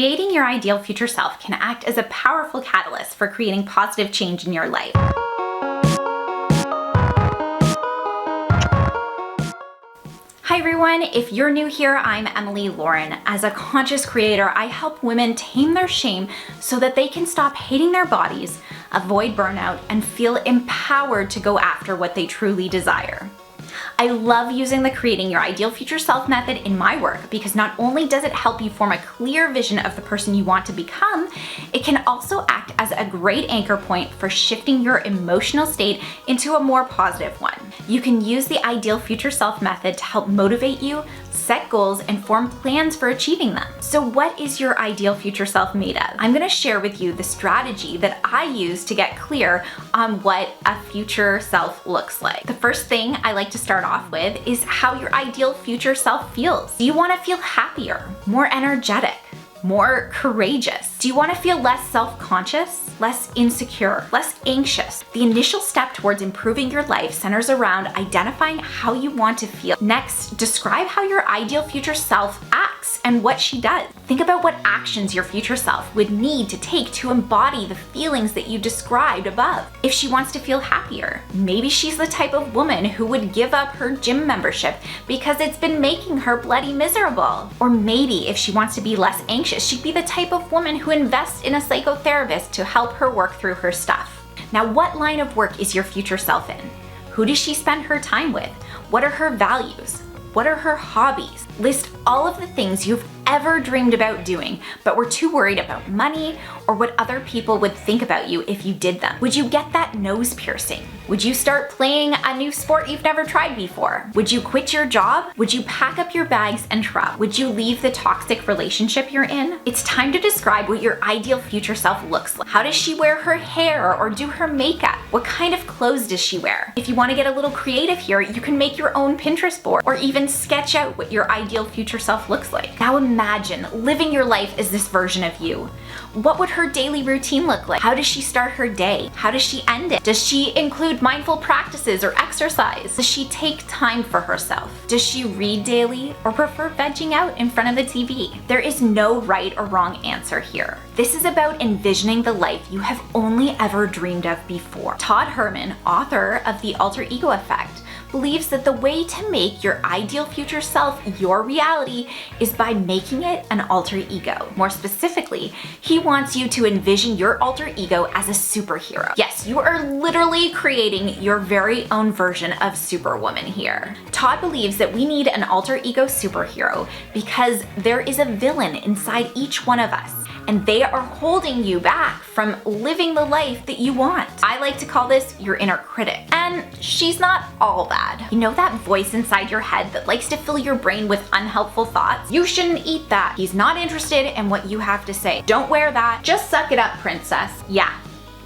Creating your ideal future self can act as a powerful catalyst for creating positive change in your life. Hi everyone, if you're new here, I'm Emily Lauren. As a conscious creator, I help women tame their shame so that they can stop hating their bodies, avoid burnout, and feel empowered to go after what they truly desire. I love using the Creating Your Ideal Future Self method in my work because not only does it help you form a clear vision of the person you want to become, it can also act as a great anchor point for shifting your emotional state into a more positive one. You can use the Ideal Future Self method to help motivate you, set goals, and form plans for achieving them. So what is your ideal future self made of? I'm gonna share with you the strategy that I use to get clear on what a future self looks like. The first thing I like to start off with is how your ideal future self feels. Do you wanna feel happier, more energetic, more courageous? Do you want to feel less self-conscious, less insecure, less anxious? The initial step towards improving your life centers around identifying how you want to feel. Next, describe how your ideal future self acts and what she does. Think about what actions your future self would need to take to embody the feelings that you described above. If she wants to feel happier, maybe she's the type of woman who would give up her gym membership because it's been making her bloody miserable. Or maybe if she wants to be less anxious, she'd be the type of woman who invests in a psychotherapist to help her work through her stuff. Now, what line of work is your future self in? Who does she spend her time with? What are her values? What are her hobbies? List all of the things you've ever dreamed about doing, but were too worried about money or what other people would think about you if you did them. Would you get that nose piercing? Would you start playing a new sport you've never tried before? Would you quit your job? Would you pack up your bags and travel? Would you leave the toxic relationship you're in? It's time to describe what your ideal future self looks like. How does she wear her hair or do her makeup? What kind of clothes does she wear? If you want to get a little creative here, you can make your own Pinterest board or even sketch out what your ideal future self looks like. Now imagine living your life as this version of you. What would her daily routine look like? How does she start her day? How does she end it? Does she include mindful practices or exercise? Does she take time for herself? Does she read daily or prefer vegging out in front of the TV? There is no right or wrong answer here. This is about envisioning the life you have only ever dreamed of before. Todd Herman, author of The Alter Ego Effect, believes that the way to make your ideal future self your reality is by making it an alter ego. More specifically, he wants you to envision your alter ego as a superhero. Yes, you are literally creating your very own version of Superwoman here. Todd believes that we need an alter ego superhero because there is a villain inside each one of us, and they are holding you back from living the life that you want. I like to call this your inner critic, and she's not all bad. You know that voice inside your head that likes to fill your brain with unhelpful thoughts? You shouldn't eat that. He's not interested in what you have to say. Don't wear that. Just suck it up, princess. Yeah.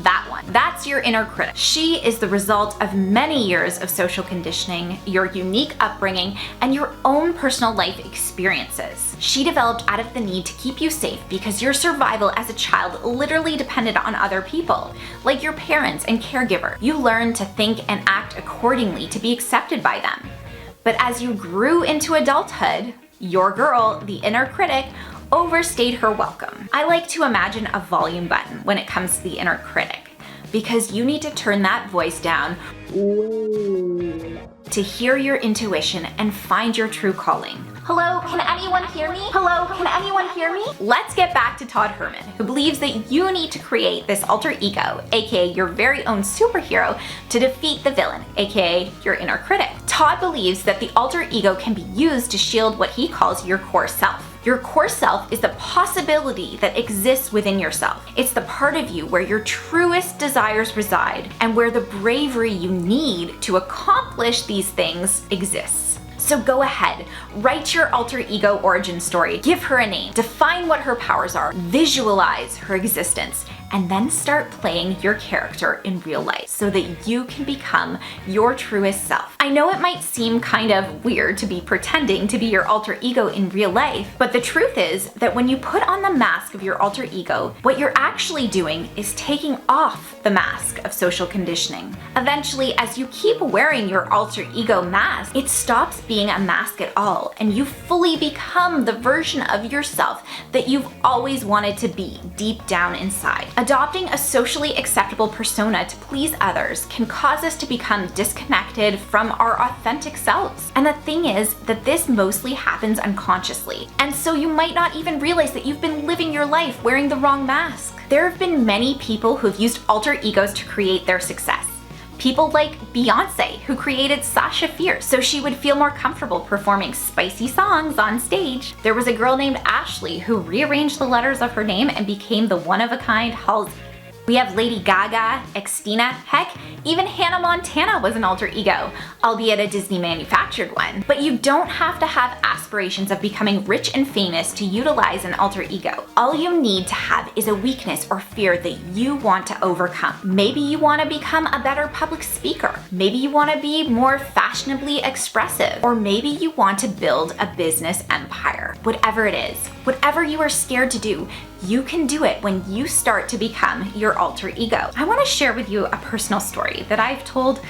That one. That's your inner critic. She is the result of many years of social conditioning, your unique upbringing, and your own personal life experiences. She developed out of the need to keep you safe because your survival as a child literally depended on other people, like your parents and caregiver. You learned to think and act accordingly to be accepted by them. But as you grew into adulthood, your girl, the inner critic, overstayed her welcome. I like to imagine a volume button when it comes to the inner critic, because you need to turn that voice down to hear your intuition and find your true calling. Hello, can anyone hear me? Hello, can anyone hear me? Let's get back to Todd Herman, who believes that you need to create this alter ego, aka your very own superhero, to defeat the villain, aka your inner critic. Todd believes that the alter ego can be used to shield what he calls your core self. Your core self is the possibility that exists within yourself. It's the part of you where your truest desires reside and where the bravery you need to accomplish these things exists. So go ahead, write your alter ego origin story, give her a name, define what her powers are, visualize her existence, and then start playing your character in real life so that you can become your truest self. I know it might seem kind of weird to be pretending to be your alter ego in real life, but the truth is that when you put on the mask of your alter ego, what you're actually doing is taking off the mask of social conditioning. Eventually, as you keep wearing your alter ego mask, it stops being being a mask at all, and you fully become the version of yourself that you've always wanted to be deep down inside. Adopting a socially acceptable persona to please others can cause us to become disconnected from our authentic selves. And the thing is that this mostly happens unconsciously, and so you might not even realize that you've been living your life wearing the wrong mask. There have been many people who've used alter egos to create their success. People like Beyonce, who created Sasha Fierce so she would feel more comfortable performing spicy songs on stage. There was a girl named Ashley who rearranged the letters of her name and became the one-of-a-kind Halsey. We have Lady Gaga, Xtina, heck, even Hannah Montana was an alter ego, albeit a Disney manufactured one. But you don't have to have aspirations of becoming rich and famous to utilize an alter ego. All you need to have is a weakness or fear that you want to overcome. Maybe you want to become a better public speaker. Maybe you want to be more fashionably expressive. Or maybe you want to build a business empire. Whatever it is, whatever you are scared to do, you can do it when you start to become your alter ego. I want to share with you a personal story that I've told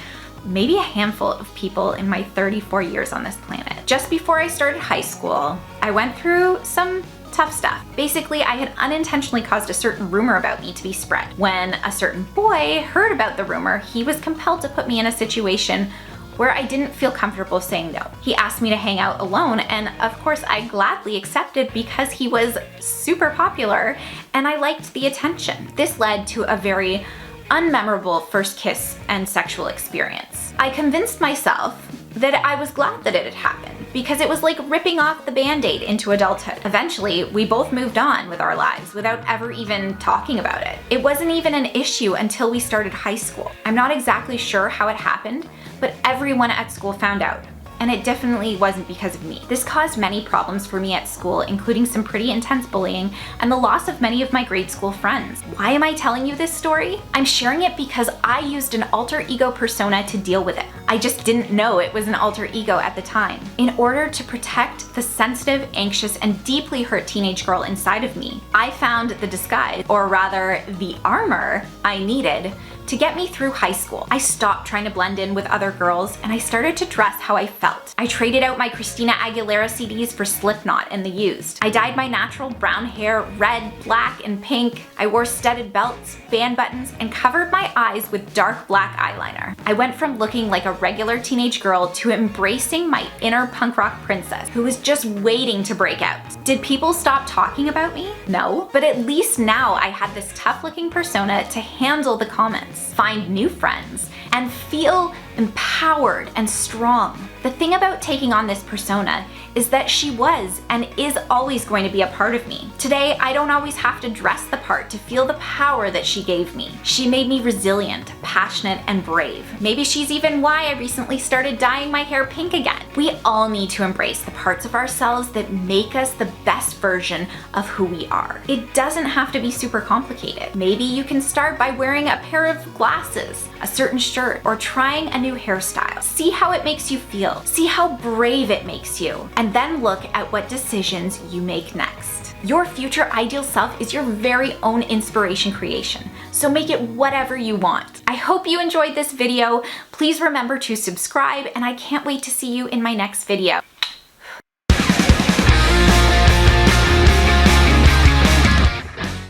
maybe a handful of people in my 34 years on this planet. Just before I started high school, I went through some tough stuff. Basically, I had unintentionally caused a certain rumor about me to be spread. When a certain boy heard about the rumor, he was compelled to put me in a situation where I didn't feel comfortable saying no. He asked me to hang out alone, and of course I gladly accepted because he was super popular and I liked the attention. This led to a very unmemorable first kiss and sexual experience. I convinced myself that I was glad that it had happened because it was like ripping off the band-aid into adulthood. Eventually, we both moved on with our lives without ever even talking about it. It wasn't even an issue until we started high school. I'm not exactly sure how it happened, but everyone at school found out. And it definitely wasn't because of me. This caused many problems for me at school, including some pretty intense bullying and the loss of many of my grade school friends. Why am I telling you this story? I'm sharing it because I used an alter ego persona to deal with it. I just didn't know it was an alter ego at the time. In order to protect the sensitive, anxious, and deeply hurt teenage girl inside of me, I found the disguise, or rather the armor, I needed to get me through high school. I stopped trying to blend in with other girls and I started to dress how I felt. I traded out my Christina Aguilera CDs for Slipknot and The Used. I dyed my natural brown hair red, black, and pink. I wore studded belts, band buttons, and covered my eyes with dark black eyeliner. I went from looking like a regular teenage girl to embracing my inner punk rock princess who was just waiting to break out. Did people stop talking about me? No, but at least now I had this tough looking persona to handle the comments, find new friends, and feel empowered and strong. The thing about taking on this persona is that she was and is always going to be a part of me. Today, I don't always have to dress the part to feel the power that she gave me. She made me resilient, passionate, and brave. Maybe she's even why I recently started dyeing my hair pink again. We all need to embrace the parts of ourselves that make us the best version of who we are. It doesn't have to be super complicated. Maybe you can start by wearing a pair of glasses, a certain shirt, or trying a new hairstyle. See how it makes you feel. See how brave it makes you. And then look at what decisions you make next. Your future ideal self is your very own inspiration creation, so make it whatever you want. I hope you enjoyed this video. Please remember to subscribe, and I can't wait to see you in my next video.